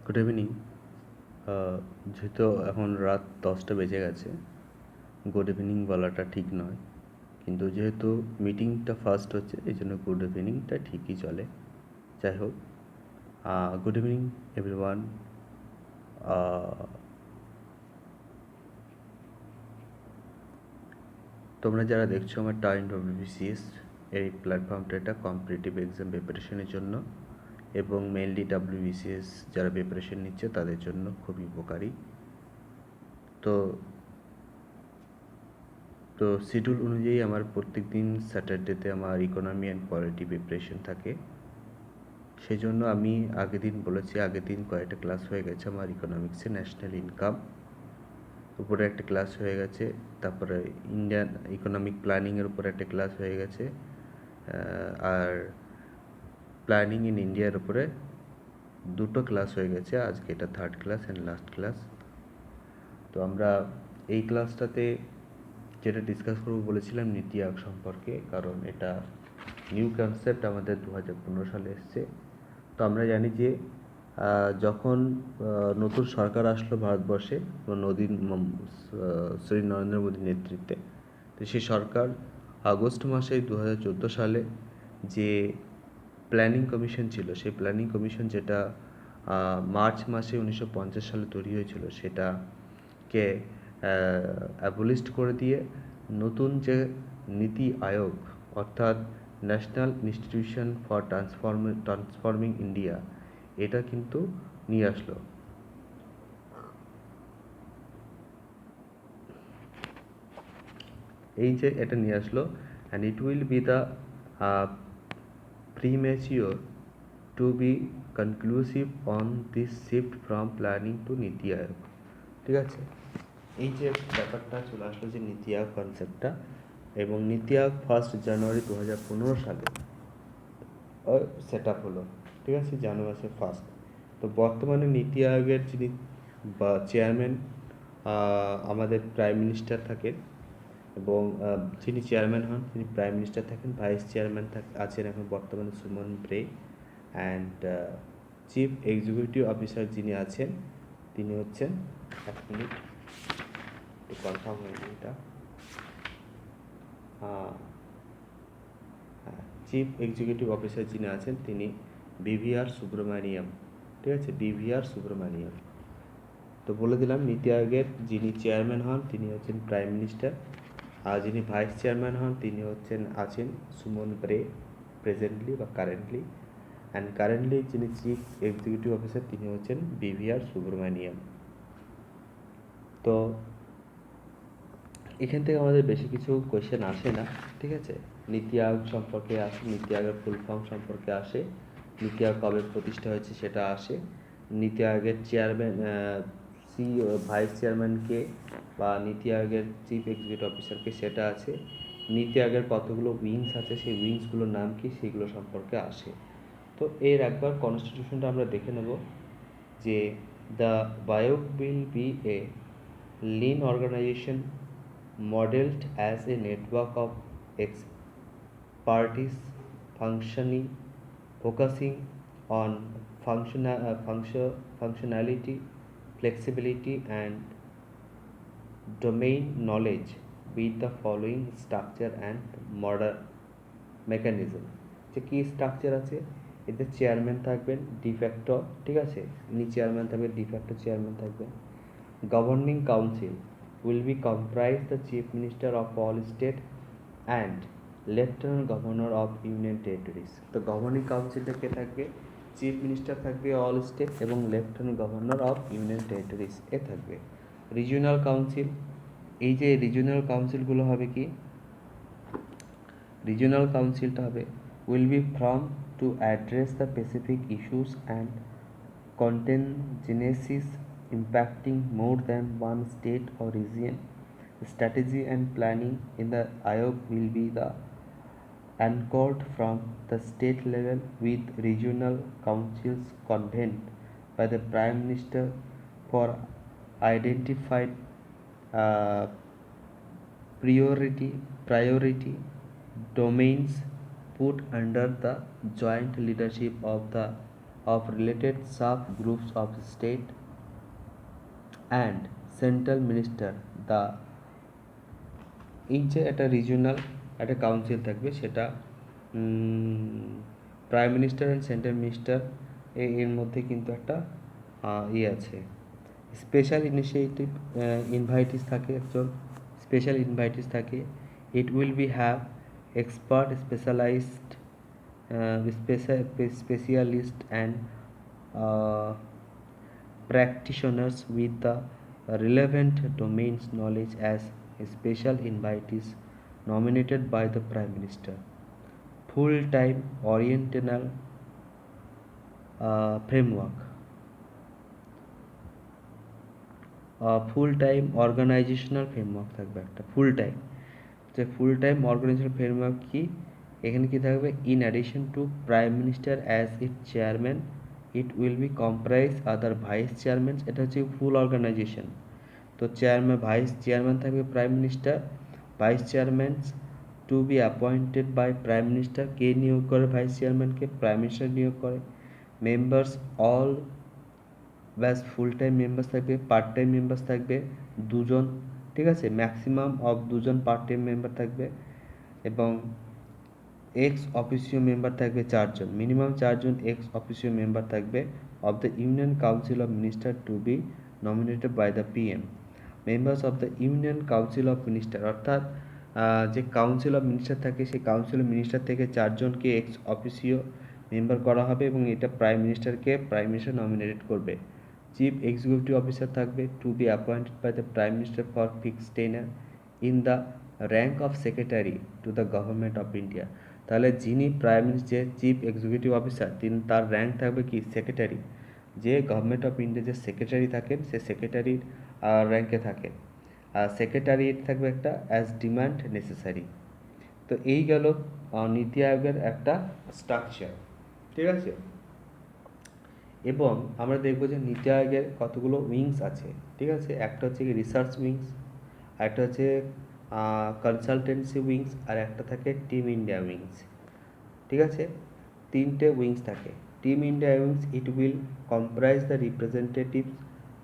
Good evening. যেহেতু এখন রাত 10টা বেজে গেছে, গুড ইভিনিং বলাটা ঠিক নয়, কিন্তু যেহেতু মিটিংটা ফার্স্ট হচ্ছে এই জন্য গুড ইভিনিংটা ঠিকই চলে। যাই হোক, গুড ইভিনিং এভরিওয়ান। তোমরা যারা দেখছো আমার টাইম ডব্লিউবিসিএস এই প্ল্যাটফর্মটা, এটা কম্পিটিটিভ এক্সাম প্রিপারেশনের জন্য এবং মেনলি ডব্লিউবিসিএস যারা প্রিপারেশন নিচ্ছে তাদের জন্য খুবই উপকারী। তো তো শিডিউল অনুযায়ী আমার প্রত্যেক দিন স্যাটারডেতে আমার ইকোনমি অ্যান্ড পলিটি প্রিপারেশন থাকে। সেই জন্য আমি আগের দিন বলেছি, আগের দিন কয়েকটা ক্লাস হয়ে গেছে। আমার ইকোনমিক্সে ন্যাশনাল ইনকাম উপরে একটা ক্লাস হয়ে গেছে, তারপরে ইন্ডিয়ান ইকোনমিক প্ল্যানিংয়ের উপরে একটা ক্লাস হয়ে গেছে, আর প্ল্যানিং ইন ইন্ডিয়ার উপরে দুটো ক্লাস হয়ে গেছে। আজকে এটা third class and last class. তো আমরা এই ক্লাসটাতে যেটা ডিসকাস করবো বলেছিলাম নীতি আয়োগ সম্পর্কে, কারণ এটা নিউ কনসেপ্ট আমাদের 2015 সালে এসছে। তো আমরা জানি যে যখন নতুন সরকার আসলো ভারতবর্ষে শ্রী নরেন্দ্র মোদীর নেতৃত্বে, তো সেই সরকার আগস্ট মাসে 2014 সালে যে প্ল্যানিং কমিশন ছিল, সেই প্ল্যানিং কমিশন যেটা মার্চ মাসে 1950 সালে তৈরি হয়েছিল, সেটাকে অ্যাবলিস্ট করে দিয়ে নতুন যে নীতি আয়োগ, অর্থাৎ national institution for transforming India, এটা কিন্তু নিয়ে আসলো। এই যে এটা নিয়ে আসলো, and it will B the premature to be conclusive on this shift from planning to নীতি আয়োগ। ঠিক আছে, এই যে ব্যাপারটা চলে আসলো যে নীতি আয়োগ কনসেপ্টটা, এবং নীতি আয়োগ 1 জানুয়ারি 2015 সালে সেট আপ হলো। ঠিক আছে, জানুয়ারি 1। তো বর্তমানে নীতি আয়োগের যিনি বা চেয়ারম্যান আমাদের প্রাইম মিনিস্টার থাকেন, এবং যিনি চেয়ারম্যান হন তিনি প্রাইম মিনিস্টার থাকেন। ভাইস চেয়ারম্যান আছেন এখন বর্তমানে Suman Bery, and chief executive officer যিনি আছেন তিনি হচ্ছেন, এক মিনিট একটু কনফার্ম হয়নি এটা, চিফ এক্সিকিউটিভ অফিসার যিনি আছেন তিনি বিভিআর সুব্রমণিয়াম। ঠিক আছে, বিভিআর সুব্রমণিয়াম। তো বলে দিলাম, নীতি আয়োগের যিনি চেয়ারম্যান হন তিনি হচ্ছেন প্রাইম মিনিস্টার, আর যিনি ভাইস চেয়ারম্যান হন তিনি আছেন সুমন ব্রে প্রেজেন্টলি বা কারেন্টলি, অ্যান্ড কারেন্টলি যিনি চিফ এক্সিকিউটিভ অফিসার তিনি হচ্ছেন বিভিআর সুব্রমণিয়াম। তো এখান থেকে আমাদের বেশি কিছু কোয়েশ্চেন আসে না। ঠিক আছে, নীতি আয়োগ সম্পর্কে আসে, নীতি আয়োগের ফুল ফর্ম সম্পর্কে আসে, নীতি আয়োগ কবে প্রতিষ্ঠা হয়েছে সেটা আসে, নীতি আয়োগের চেয়ারম্যান ভাইস চেয়ারম্যানকে বা নীতি আয়োগের চিফ এক্সিকিউটিভ অফিসারকে সেটা আছে, নীতি আয়োগের কতগুলো উইংস আছে সেই উইংসগুলোর নাম কি সেগুলো সম্পর্কে আসে। তো এর একবার কনস্টিটিউশনটা আমরা দেখে নেব যে the Aayog will B A lean organization modeled as a network of expertise functioning focusing on functionality, flexibility and domain knowledge with the following structure and model mechanism। যে কী স্ট্রাকচার আছে, এতে চেয়ারম্যান থাকবেন ডিফ্যাক্টো। ঠিক আছে, ইনি chairman থাকবেন, de facto chairman থাকবেন। Governing Council will be comprised the Chief Minister of all state and Lieutenant Governor of Union Territories। তো গভর্নিং কাউন্সিলটা কে থাকবে? চিফ মিনিস্টার থাকবে অল স্টেট এবং lieutenant governor of union territories এ থাকবে। রিজিওনাল কাউন্সিল, এই যে রিজিওনাল কাউন্সিলগুলো হবে কি, রিজিওনাল কাউন্সিলটা হবে will be formed to address the specific issues and contingencies impacting more than one state or region. Strategy and planning in the Ayog will be the anchored from the state level with regional councils convened by the Prime Minister for identified uh, priority domains put under the joint leadership of the of related sub-groups of state and central minister. The এই যে একটা regional একটা council থাকবে, সেটা prime minister and central minister এর মধ্যে কিন্তু একটা আছে, স্পেশাল ইনিশিয়েটিভ ইনভাইটিস থাকে, একজন স্পেশাল ইনভাইটিস থাকে। It will be have expert specialized specialist and practitioners with the relevant domains knowledge as special invitees nominated by the Prime Minister. Full-time oriental framework. Full time organisational framework থাকবে একটা full time. যে ফুল time organisational framework কি, এখানে কি থাকবে, in addition to prime minister as it chairman it will be comprise other vice chairman. এটা হচ্ছে full organisation. তো চেয়ারম্যান ভাইস চেয়ারম্যান থাকবে prime minister, vice chairman to be appointed by prime minister. কে নিয়োগ করে ভাইস চেয়ারম্যানকে? Prime minister নিয়োগ করে। মেম্বার্স অল ব্যাস ফুল টাইম মেম্বার্স থাকবে, পার্ট টাইম মেম্বার্স থাকবে দুজন, ঠিক আছে, ম্যাক্সিমাম অফ দুজন পার্ট টাইম মেম্বার থাকবে, এবং এক্স অফিসিও মেম্বার থাকবে চারজন, মিনিমাম চারজন এক্স অফিসিও মেম্বার থাকবে of the union council of minister to be nominated by the PM. Members of the union council of minister, অর্থাৎ যে council of minister থাকে সেই কাউন্সিল অফ মিনিস্টার থেকে চারজনকে এক্স অফিসিও মেম্বার করা হবে, এবং এটা প্রাইম মিনিস্টার নমিনেটেড করবে। চিফ এক্সিকিউটিভ অফিসার থাকবে to be appointed by the prime minister for fixed tenure in the rank of secretary to the government of India. তাহলে যিনি প্রাইম মিনিস্টার, যে chief executive officer, তার rank থাকবে কি, secretary. যে government of India যে secretary থাকেন সে সেক্রেটারির র্যাঙ্কে থাকে, আর সেক্রেটারিয়েট থাকবে একটা অ্যাজ ডিমান্ড নেসেসারি। তো এই গেল নীতি আয়োগের একটা স্ট্রাকচার, ঠিক আছে। এবং আমরা দেখবো যে নীতি আয়োগের কতগুলো উইংস আছে, ঠিক আছে। একটা হচ্ছে কি রিসার্চ উইংস, একটা হচ্ছে কনসালটেন্সি উইংস, আর একটা থাকে টিম ইন্ডিয়া উইংস, ঠিক আছে। তিনটে উইংস থাকে। Team India wings, it will comprise the representatives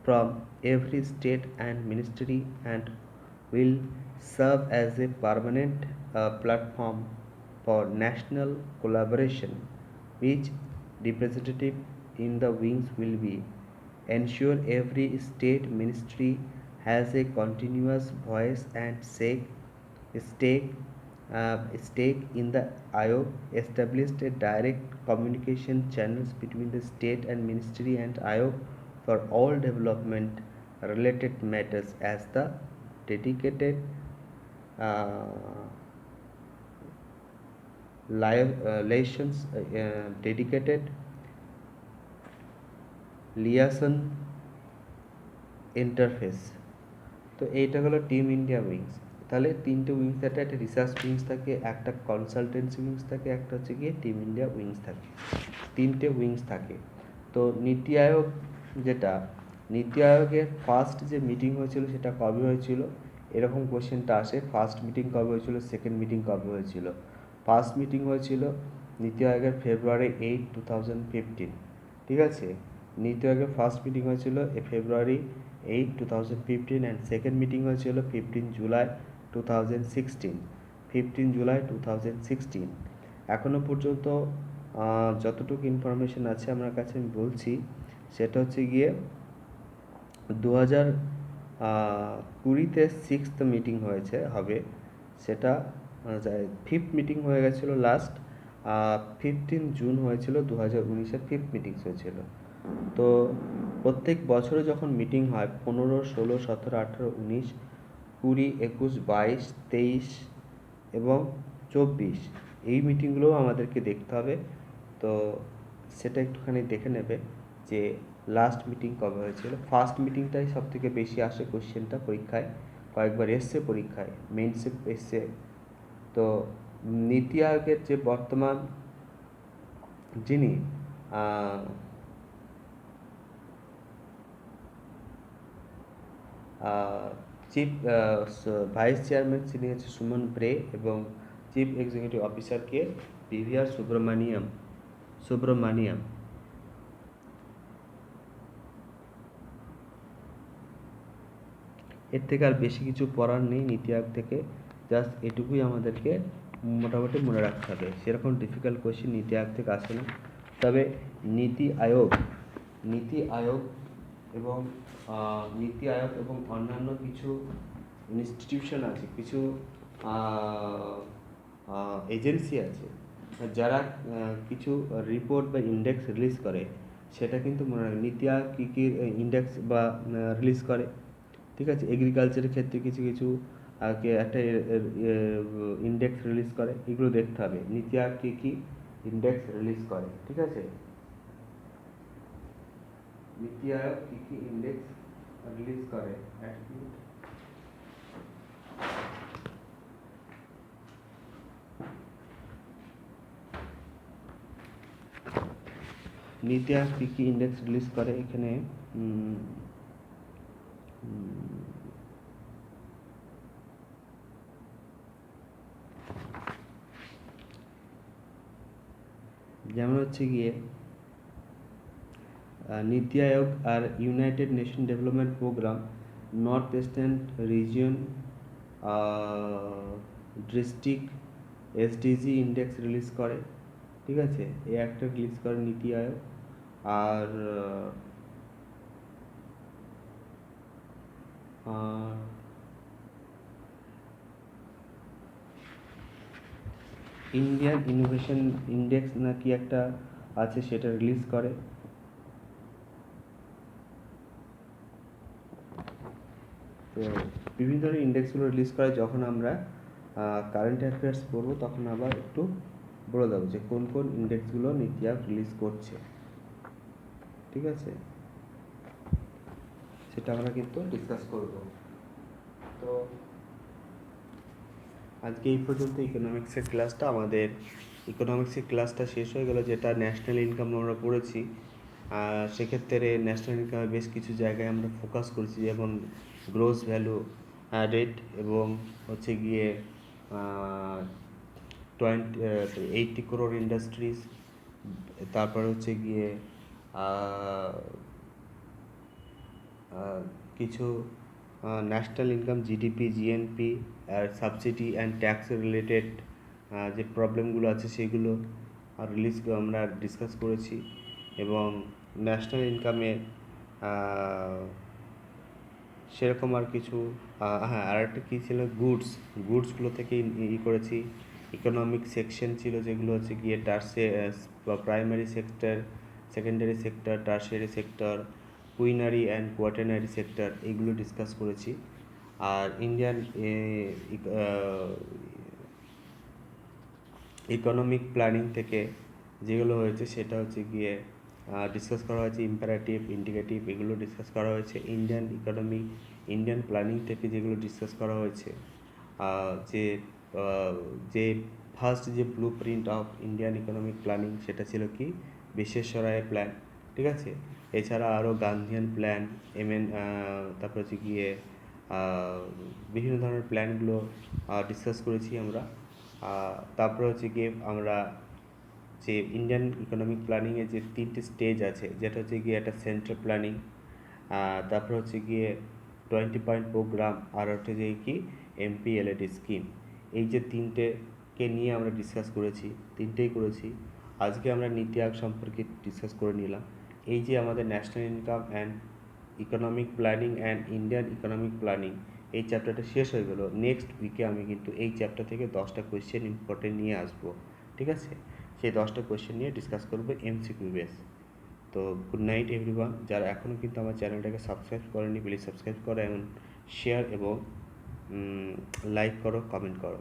from every state and ministry and will serve as a permanent platform for national collaboration, which representative in the wings will be ensure every state ministry has a continuous voice and stake in the IOG, established a direct communication channels between the state and ministry and IOG for all development related matters as the dedicated dedicated liaison interface। তো এইটা হলো team India wings. তাহলে তিনটে wings থাকে, একটা research wings থাকে, একটা consultancy wings থাকে, একটা হচ্ছে গিয়ে টিম ইন্ডিয়া উইংস থাকে, তিনটে উইংস থাকে। তো নীতি আয়োগ, যেটা নীতি আয়োগের ফার্স্ট যে মিটিং হয়েছিল সেটা কবে হয়েছিল, এরকম কোশ্চেনটা আসে। ফার্স্ট মিটিং কবে হয়েছিল, সেকেন্ড মিটিং কবে হয়েছিল। ফার্স্ট মিটিং হয়েছিল নীতি আয়োগের February 8, 2015, ঠিক আছে। নীতি আয়োগের ফার্স্ট মিটিং হয়েছিল February 8, 2015, অ্যান্ড সেকেন্ড মিটিং হয়েছিল 15 জুলাই 2016। 15 জুলাই 2016। এখনও পর্যন্ত যতটুকু ইনফরমেশন আছে আমার কাছে আমি বলছি, সেটা হচ্ছে গিয়ে 2020-তে 6th মিটিং হবে, সেটা ফিফথ মিটিং হয়ে গেছিলো লাস্ট 15 জুন হয়েছিল 2019-এর ফিফথ মিটিং হয়েছিল। তো প্রত্যেক বছরে যখন মিটিং হয় 15, 16, 17, 18, 19, 20, 21, 22, 23 এবং 24, এই মিটিংগুলোও আমাদেরকে দেখতে হবে। তো সেটা একটুখানি দেখে নেবে যে লাস্ট মিটিং কবে হয়েছিল। ফার্স্ট মিটিংটাই সব থেকে বেশি আসে কোশ্চেনটা পরীক্ষায়, কয়েকবার এসছে পরীক্ষায়, মেইনসে এসছে। তো নীতি আয়োগের যে বর্তমান যিনি চিফ ভাইস চেয়ারম্যান তিনি হচ্ছে সুমন ব্রে, এবং চিফ এক্সিকিউটিভ অফিসারকে PVR সুব্রমণিয়াম। এর থেকে আর বেশি কিছু পড়ার নেই নীতি আয়োগ থেকে, জাস্ট এটুকুই আমাদেরকে মোটামুটি মনে রাখতে হবে। সেরকম ডিফিকাল্ট কোয়েশ্চেন নীতি আয়োগ থেকে আসে না। তবে নীতি আয়োগ এবং অন্যান্য কিছু ইনস্টিটিউশন আছে, কিছু এজেন্সি আছে যারা কিছু রিপোর্ট বা ইন্ডেক্স রিলিজ করে, সেটা কিন্তু মনে রাখবে। নীতি আয়োগ কী কী ইন্ডেক্স বা রিলিজ করে, ঠিক আছে? এগ্রিকালচারের ক্ষেত্রে কিছু কিছু একটা ইন্ডেক্স রিলিজ করে, এগুলো দেখতে হবে নীতি আয়োগ কী কী ইন্ডেক্স রিলিজ করে, ঠিক আছে? নীতি আয়োগ কী কী ইন্ডেক্স রিলিজ করে। নীতি আয়োগ কী কী ইন্ডেক্স রিলিজ করে, এখানে যেমন হচ্ছে গিয়ে নীতি আয়োগ আর United Nation Development Programme North Eastern Region District SDG Index release করে, ঠিক আছে? এই একটা রিলিজ করে নীতি আয়োগ। আর ইন্ডিয়ান ইনোভেশন ইন্ডেক্স নাকি একটা আছে, সেটা রিলিজ করে। তো বিভিন্ন ধরনের ইন্ডেক্সগুলো রিলিজ করে। যখন আমরা কারেন্ট অ্যাফেয়ার্স পড়বো তখন আবার একটু বলে দেবো যে কোন কোন ইন্ডেক্সগুলো নীতি আয়োগ রিলিজ করছে, ঠিক আছে? সেটা আমরা কিন্তু ডিসকাস করব। তো আজকে এই পর্যন্ত ইকোনমিক্সের ক্লাসটা, আমাদের ইকোনমিক্সের ক্লাসটা শেষ হয়ে গেল। যেটা ন্যাশনাল ইনকাম আমরা পড়েছি, সেক্ষেত্রে ন্যাশনাল ইনকামে বেশ কিছু জায়গায় আমরা ফোকাস করেছি, যেমন গ্রোস ভ্যালু রেট এবং হচ্ছে গিয়ে 80 crore ইন্ডাস্ট্রিজ, তারপর হচ্ছে গিয়ে কিছু ন্যাশনাল ইনকাম, জিডিপি, জিএনপি আর সাবসিডি অ্যান্ড ট্যাক্স রিলেটেড যে প্রবলেমগুলো আছে সেগুলো আমরা ডিসকাস করেছি। এবং ন্যাশনাল ইনকামে সেরকম আর কিছু হ্যাঁ, আর একটা কী ছিল, গুডসগুলো থেকে করেছি। ইকোনমিক সেকশন ছিল, যেগুলো হচ্ছে গিয়ে primary sector, secondary sector, tertiary sector, quinary and quaternary sector, এইগুলো ডিসকাস করেছি। আর ইন্ডিয়ান ইকোনমিক প্ল্যানিং থেকে যেগুলো হয়েছে সেটা হচ্ছে গিয়ে ডিসকাস করা হয়েছে। ইম্পারেটিভ, ইন্ডিকেটিভ, এগুলো ডিসকাস করা হয়েছে। ইন্ডিয়ান প্ল্যানিং থেকে যেগুলো ডিসকাস করা হয়েছে, যে ফার্স্ট যে blue print of Indian economic planning, সেটা ছিল কি বিশ্বেশ্বরায় প্ল্যান, ঠিক আছে? এছাড়া আরও গান্ধিয়ান প্ল্যান, তারপর হচ্ছে গিয়ে বিভিন্ন ধরনের প্ল্যানগুলো ডিসকাস করেছি আমরা। তারপরে হচ্ছে গিয়ে আমরা যে ইন্ডিয়ান ইকোনমিক প্ল্যানিংয়ের যে 3টে স্টেজ আছে, যেটা হচ্ছে গিয়ে একটা সেন্ট্রাল প্ল্যানিং, তারপর হচ্ছে গিয়ে 20 পয়েন্ট প্রোগ্রাম, আর হচ্ছে যে কি এমপিএলএডি স্কিম। এই যে 3টেকে নিয়ে আমরা ডিসকাস করেছি, 3টেই করেছি। আজকে আমরা নীতি আয়োগ সম্পর্কে ডিসকাস করে নিলাম। এই যে আমাদের national income and economic planning and Indian economic planning, এই চ্যাপ্টারটা শেষ হয়ে গেল। নেক্সট উইকে আমি কিন্তু এই চ্যাপ্টার থেকে 10টা কোয়েশ্চেন ইম্পর্টেন্ট নিয়ে আসবো, ঠিক আছে? সেই 10টা কোয়েশ্চেন নিয়ে ডিসকাস করবো এমসিকিউ বেস। তো গুড নাইট এভরিওয়ান। যারা এখনও কিন্তু আমার চ্যানেলটাকে সাবস্ক্রাইব করেনি, প্লিজ সাবস্ক্রাইব করো এবং শেয়ার এবং লাইক করো, কমেন্ট করো।